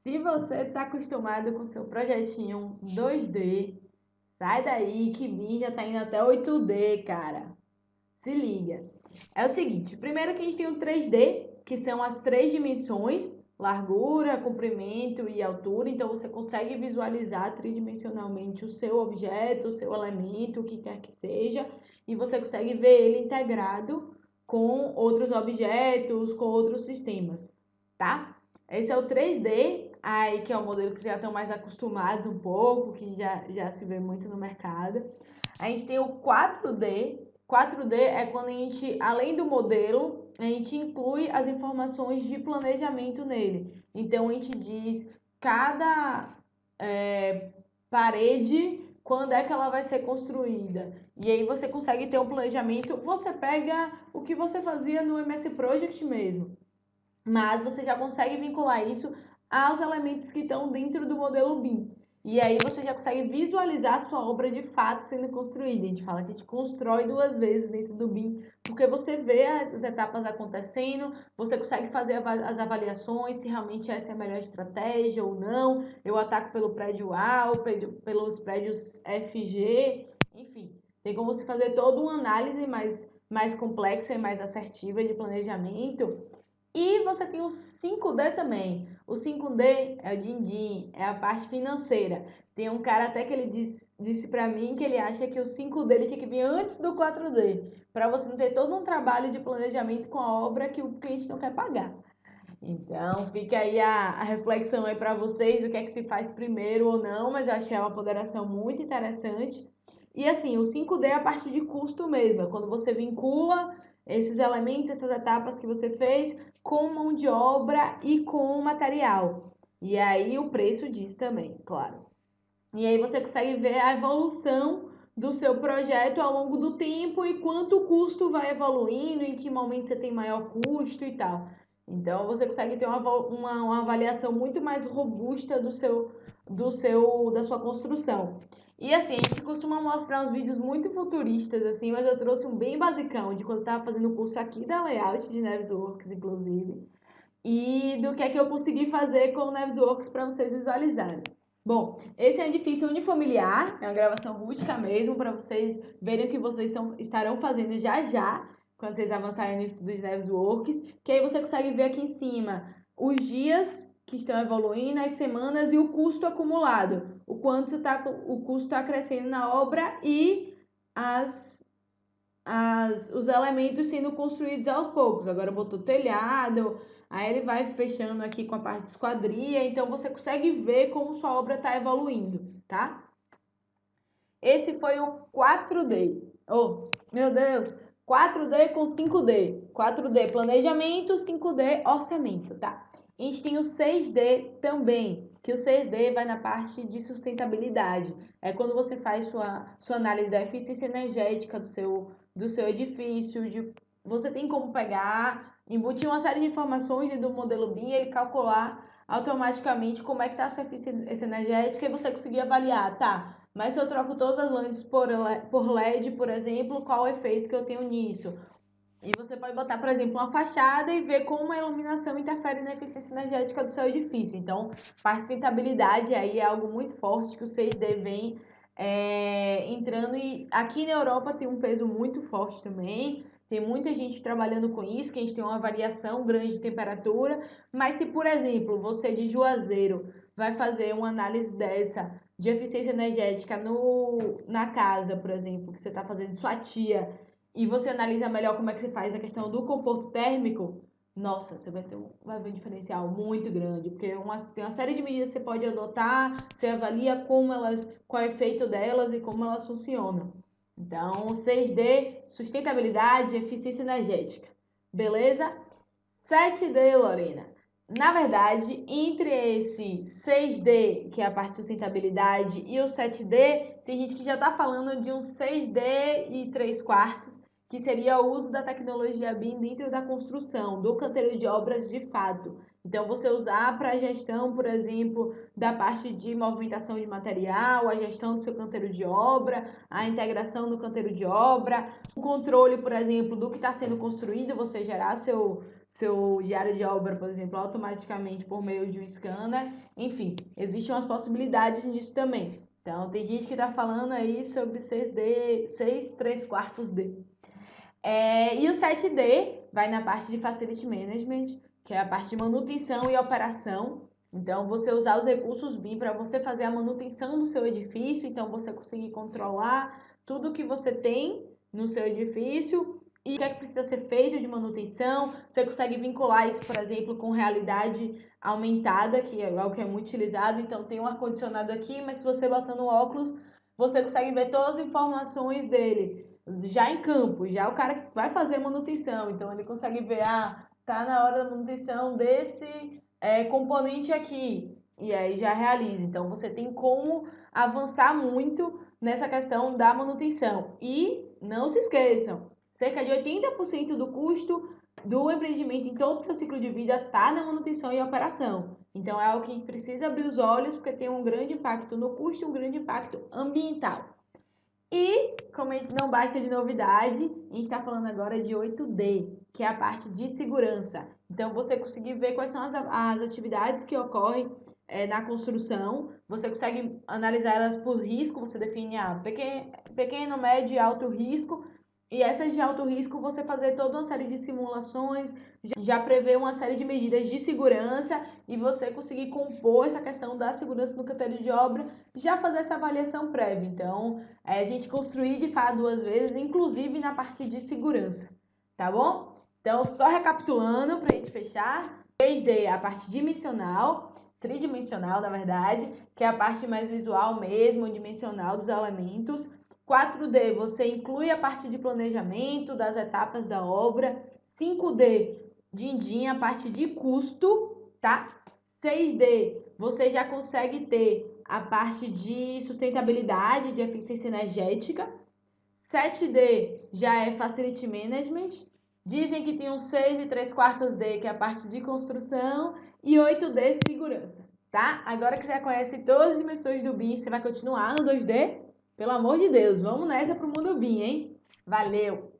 Se você está acostumado com seu projetinho 2D, sai daí que BIM já está indo até 8D, cara. Se liga. É o seguinte, primeiro que a gente tem o 3D, que são as três dimensões, largura, comprimento e altura. Então você consegue visualizar tridimensionalmente o seu objeto, o seu elemento, o que quer que seja, e você consegue ver ele integrado com outros objetos, com outros sistemas, tá? Esse é o 3D, aí que é o modelo que já estão mais acostumados um pouco, que já se vê muito no mercado. A gente tem o 4D. 4D é quando a gente, além do modelo, a gente inclui as informações de planejamento nele. Então a gente diz cada parede, quando é que ela vai ser construída. E aí você consegue ter um planejamento. Você pega o que você fazia no MS Project mesmo, mas você já consegue vincular isso aos elementos que estão dentro do modelo BIM. E aí você já consegue visualizar a sua obra de fato sendo construída. A gente fala que a gente constrói duas vezes dentro do BIM, porque você vê as etapas acontecendo, você consegue fazer as avaliações, se realmente essa é a melhor estratégia ou não. Eu ataco pelo prédio A ou pelos prédios FG, enfim. Tem como se fazer toda uma análise mais complexa e mais assertiva de planejamento. E você tem o 5D também. O 5D é o din-din, é a parte financeira. Tem um cara até que ele disse para mim que ele acha que o 5D ele tinha que vir antes do 4D, para você não ter todo um trabalho de planejamento com a obra que o cliente não quer pagar. Então, fica aí a reflexão aí para vocês, o que é que se faz primeiro ou não, mas eu achei uma ponderação muito interessante. E assim, o 5D é a parte de custo mesmo, é quando você vincula esses elementos, essas etapas que você fez com mão de obra e com material. E aí o preço diz também, claro. E aí você consegue ver a evolução do seu projeto ao longo do tempo e quanto o custo vai evoluindo, em que momento você tem maior custo e tal. Então você consegue ter uma avaliação muito mais robusta da sua construção. E assim, a gente costuma mostrar uns vídeos muito futuristas, assim, mas eu trouxe um bem basicão de quando eu estava fazendo o curso aqui da Layout de Navisworks, inclusive, e do que é que eu consegui fazer com o Navisworks para vocês visualizarem. Bom, esse é um edifício unifamiliar, é uma gravação rústica mesmo, para vocês verem o que vocês estarão fazendo já já, quando vocês avançarem no estudo de Navisworks, que aí você consegue ver aqui em cima os dias que estão evoluindo, as semanas e o custo acumulado, o quanto o custo está crescendo na obra e os elementos sendo construídos aos poucos. Agora botou telhado, aí ele vai fechando aqui com a parte de esquadria, então você consegue ver como sua obra está evoluindo, tá? Esse foi o 4D. Oh, meu Deus! 4D com 5D. 4D planejamento, 5D orçamento, tá? A gente tem o 6D também, que o 6D vai na parte de sustentabilidade. É quando você faz sua análise da eficiência energética do seu edifício. Você tem como pegar, embutir uma série de informações do modelo BIM e ele calcular automaticamente como é que está a sua eficiência energética e você conseguir avaliar, tá? Mas se eu troco todas as lâmpadas por LED, por exemplo, qual o efeito que eu tenho nisso? E você pode botar, por exemplo, uma fachada e ver como a iluminação interfere na eficiência energética do seu edifício. Então, a sustentabilidade aí é algo muito forte que o 6D vem entrando. E aqui na Europa tem um peso muito forte também. Tem muita gente trabalhando com isso, que a gente tem uma variação grande de temperatura. Mas se, por exemplo, você de Juazeiro vai fazer uma análise dessa de eficiência energética na casa, por exemplo, que você está fazendo de sua tia, e você analisa melhor como é que você faz a questão do conforto térmico, nossa, você vai ver um diferencial muito grande, porque tem uma série de medidas que você pode adotar, você avalia qual é o efeito delas e como elas funcionam. Então, 6D, sustentabilidade, eficiência energética. Beleza? 7D, Lorena. Na verdade, entre esse 6D, que é a parte de sustentabilidade, e o 7D, tem gente que já está falando de um 6D e 3/4, que seria o uso da tecnologia BIM dentro da construção, do canteiro de obras de fato. Então, você usar para a gestão, por exemplo, da parte de movimentação de material, a gestão do seu canteiro de obra, a integração do canteiro de obra, o controle, por exemplo, do que está sendo construído, você gerar seu diário de obra, por exemplo, automaticamente por meio de um scanner. Enfim, existem umas possibilidades nisso também. Então, tem gente que está falando aí sobre 6D, 6/3/4D. E o 7D vai na parte de Facility Management, que é a parte de manutenção e operação. Então, você usar os recursos BIM para você fazer a manutenção do seu edifício, então você conseguir controlar tudo que você tem no seu edifício e o que é que precisa ser feito de manutenção. Você consegue vincular isso, por exemplo, com realidade aumentada, que é algo que é muito utilizado. Então, tem um ar-condicionado aqui, mas se você botar no óculos, você consegue ver todas as informações dele já em campo, já o cara que vai fazer a manutenção. Então, ele consegue ver, tá na hora da manutenção desse componente aqui. E aí já realiza. Então, você tem como avançar muito nessa questão da manutenção. E não se esqueçam, cerca de 80% do custo do empreendimento em todo o seu ciclo de vida está na manutenção e operação. Então, é algo que precisa abrir os olhos, porque tem um grande impacto no custo e um grande impacto ambiental. E, como a gente não basta de novidade, a gente está falando agora de 8D, que é a parte de segurança. Então, você conseguir ver quais são as atividades que ocorrem na construção, você consegue analisar elas por risco, você define pequeno, médio e alto risco, e essas de alto risco você fazer toda uma série de simulações, já prevê uma série de medidas de segurança e você conseguir compor essa questão da segurança no canteiro de obra, já fazer essa avaliação prévia. Então, a gente construir de fato 2 vezes, inclusive na parte de segurança, tá bom? Então, só recapitulando para a gente fechar, 3D é a parte dimensional, tridimensional, na verdade, que é a parte mais visual mesmo, dimensional dos elementos. 4D, você inclui a parte de planejamento, das etapas da obra. 5D, din-din, a parte de custo, tá? 6D, você já consegue ter a parte de sustentabilidade, de eficiência energética. 7D já é Facility Management. Dizem que tem um 6/3/4D, que é a parte de construção. E 8D, segurança, tá? Agora que já conhece todas as dimensões do BIM, você vai continuar no 2D? Pelo amor de Deus, vamos nessa pro mundo BIM, hein? Valeu!